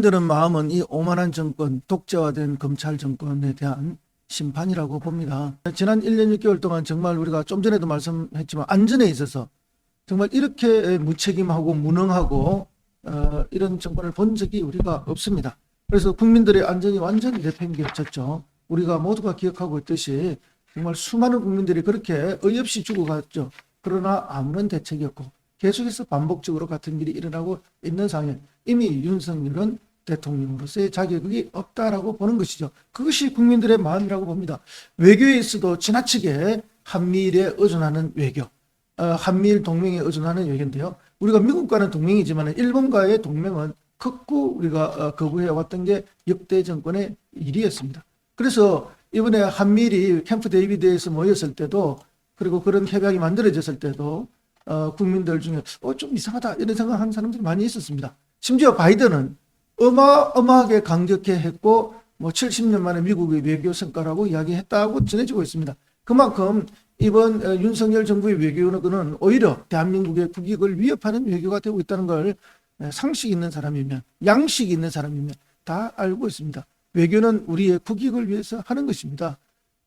국민들은 마음은 이 오만한 정권, 독재화된 검찰 정권에 대한 심판이라고 봅니다. 지난 1년 6개월 동안 정말 우리가 좀 전에도 말씀했지만 안전에 있어서 정말 이렇게 무책임하고 무능하고 이런 정권을 본 적이 우리가 없습니다. 그래서 국민들의 안전이 완전히 내팽개쳤죠. 우리가 모두가 기억하고 있듯이 정말 수많은 국민들이 그렇게 어이없이 죽어갔죠. 그러나 아무런 대책이 없고 계속해서 반복적으로 같은 일이 일어나고 있는 상황에 이미 윤석열은 대통령으로서의 자격이 없다라고 보는 것이죠. 그것이 국민들의 마음이라고 봅니다. 외교에 있어도 지나치게 한미일에 의존하는 외교, 한미일 동맹에 의존하는 외교인데요. 우리가 미국과는 동맹이지만 일본과의 동맹은 극구 우리가 거부해왔던 게 역대 정권의 일이었습니다. 그래서 이번에 한미일이 캠프 데이비드에서 모였을 때도 그리고 그런 협약이 만들어졌을 때도 국민들 중에 좀 이상하다 이런 생각하는 사람들이 많이 있었습니다. 심지어 바이든은 어마어마하게 강력해 했고 70년 만에 미국의 외교 성과라고 이야기했다고 전해지고 있습니다. 그만큼 이번 윤석열 정부의 외교는 오히려 대한민국의 국익을 위협하는 외교가 되고 있다는 걸 상식 있는 사람이면 양식 있는 사람이면 다 알고 있습니다. 외교는 우리의 국익을 위해서 하는 것입니다.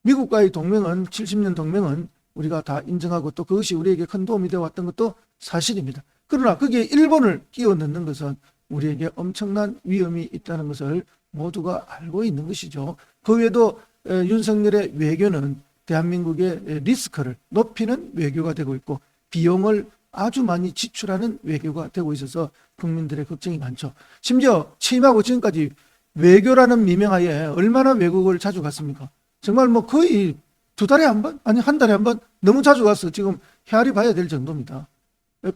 미국과의 동맹은 70년 동맹은 우리가 다 인정하고 또 그것이 우리에게 큰 도움이 되어 왔던 것도 사실입니다. 그러나 거기에 일본을 끼워 넣는 것은 우리에게 엄청난 위험이 있다는 것을 모두가 알고 있는 것이죠. 그 외에도 윤석열의 외교는 대한민국의 리스크를 높이는 외교가 되고 있고 비용을 아주 많이 지출하는 외교가 되고 있어서 국민들의 걱정이 많죠. 심지어 취임하고 지금까지 외교라는 미명하에 얼마나 외국을 자주 갔습니까? 정말 거의 2달에 한 번? 아니 1달에 한 번? 너무 자주 가서 지금 헤아리 봐야 될 정도입니다.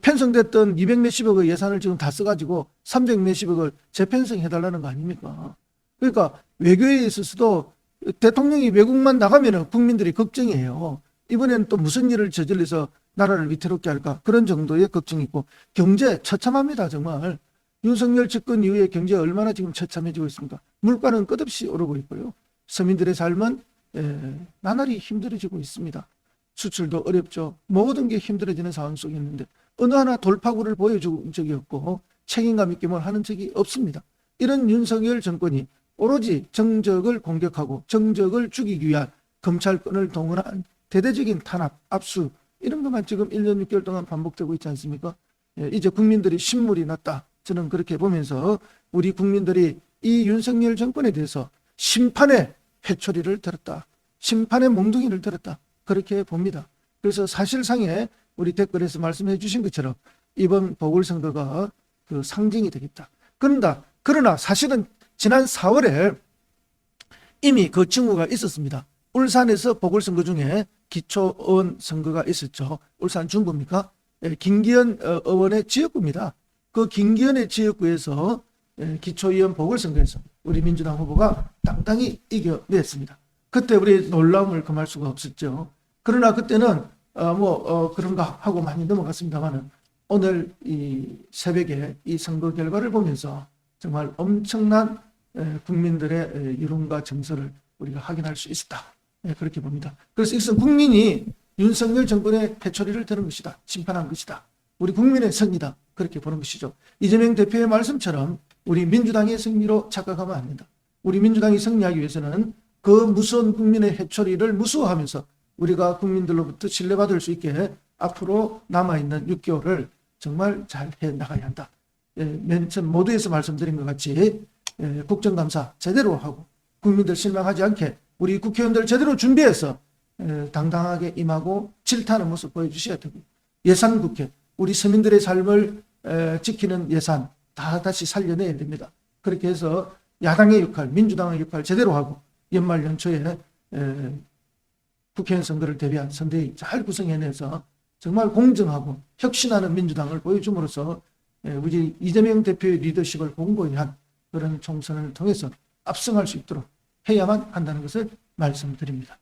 편성됐던 200 몇십억의 예산을 지금 다 써가지고 300 몇십억을 재편성해달라는 거 아닙니까? 그러니까 외교에 있어서도 대통령이 외국만 나가면 국민들이 걱정이에요. 이번에는 또 무슨 일을 저질러서 나라를 위태롭게 할까? 그런 정도의 걱정이 있고 경제 처참합니다. 정말. 윤석열 집권 이후에 경제 얼마나 지금 처참해지고 있습니까? 물가는 끝없이 오르고 있고요. 서민들의 삶은 나날이 힘들어지고 있습니다. 수출도 어렵죠. 모든 게 힘들어지는 상황 속에 있는데 어느 하나 돌파구를 보여준 적이 없고 책임감 있게 뭘 하는 적이 없습니다. 이런 윤석열 정권이 오로지 정적을 공격하고 정적을 죽이기 위한 검찰권을 동원한 대대적인 탄압, 압수 이런 것만 지금 1년 6개월 동안 반복되고 있지 않습니까? 이제 국민들이 신물이 났다. 저는 그렇게 보면서 우리 국민들이 이 윤석열 정권에 대해서 심판의 회초리를 들었다. 심판의 몽둥이를 들었다. 그렇게 봅니다. 그래서 사실상에 우리 댓글에서 말씀해 주신 것처럼 이번 보궐선거가 그 상징이 되겠다. 그러나 사실은 지난 4월에 이미 그 징후가 있었습니다. 울산에서 보궐선거 중에 기초의원 선거가 있었죠. 울산 중구입니까? 김기현 의원의 지역구입니다. 그 김기현의 지역구에서 기초의원 보궐선거에서 우리 민주당 후보가 당당히 이겨냈습니다. 그때 우리 놀라움을 금할 수가 없었죠. 그러나 그때는 그런가 하고 많이 넘어갔습니다만 오늘 이 새벽에 이 선거 결과를 보면서 정말 엄청난 국민들의 여론과 정서를 우리가 확인할 수 있었다. 그렇게 봅니다. 그래서 이것은 국민이 윤석열 정권의 회초리를 드는 것이다. 심판한 것이다. 우리 국민의 승리다. 그렇게 보는 것이죠. 이재명 대표의 말씀처럼 우리 민주당의 승리로 착각하면 안 된다. 우리 민주당이 승리하기 위해서는 그 무서운 국민의 회초리를 무수하면서 우리가 국민들로부터 신뢰받을 수 있게 앞으로 남아있는 6개월을 정말 잘 해나가야 한다. 맨 처음 모두에서 말씀드린 것 같이 국정감사 제대로 하고 국민들 실망하지 않게 우리 국회의원들 제대로 준비해서 당당하게 임하고 질타하는 모습 보여주셔야 되고 예산국회 우리 서민들의 삶을 지키는 예산 다 다시 살려내야 됩니다. 그렇게 해서 야당의 역할, 민주당의 역할 제대로 하고 연말 연초에 국회의원 선거를 대비한 선대위 잘 구성해내서 정말 공정하고 혁신하는 민주당을 보여줌으로써 우리 이재명 대표의 리더십을 공고히 한 그런 총선을 통해서 압승할 수 있도록 해야만 한다는 것을 말씀드립니다.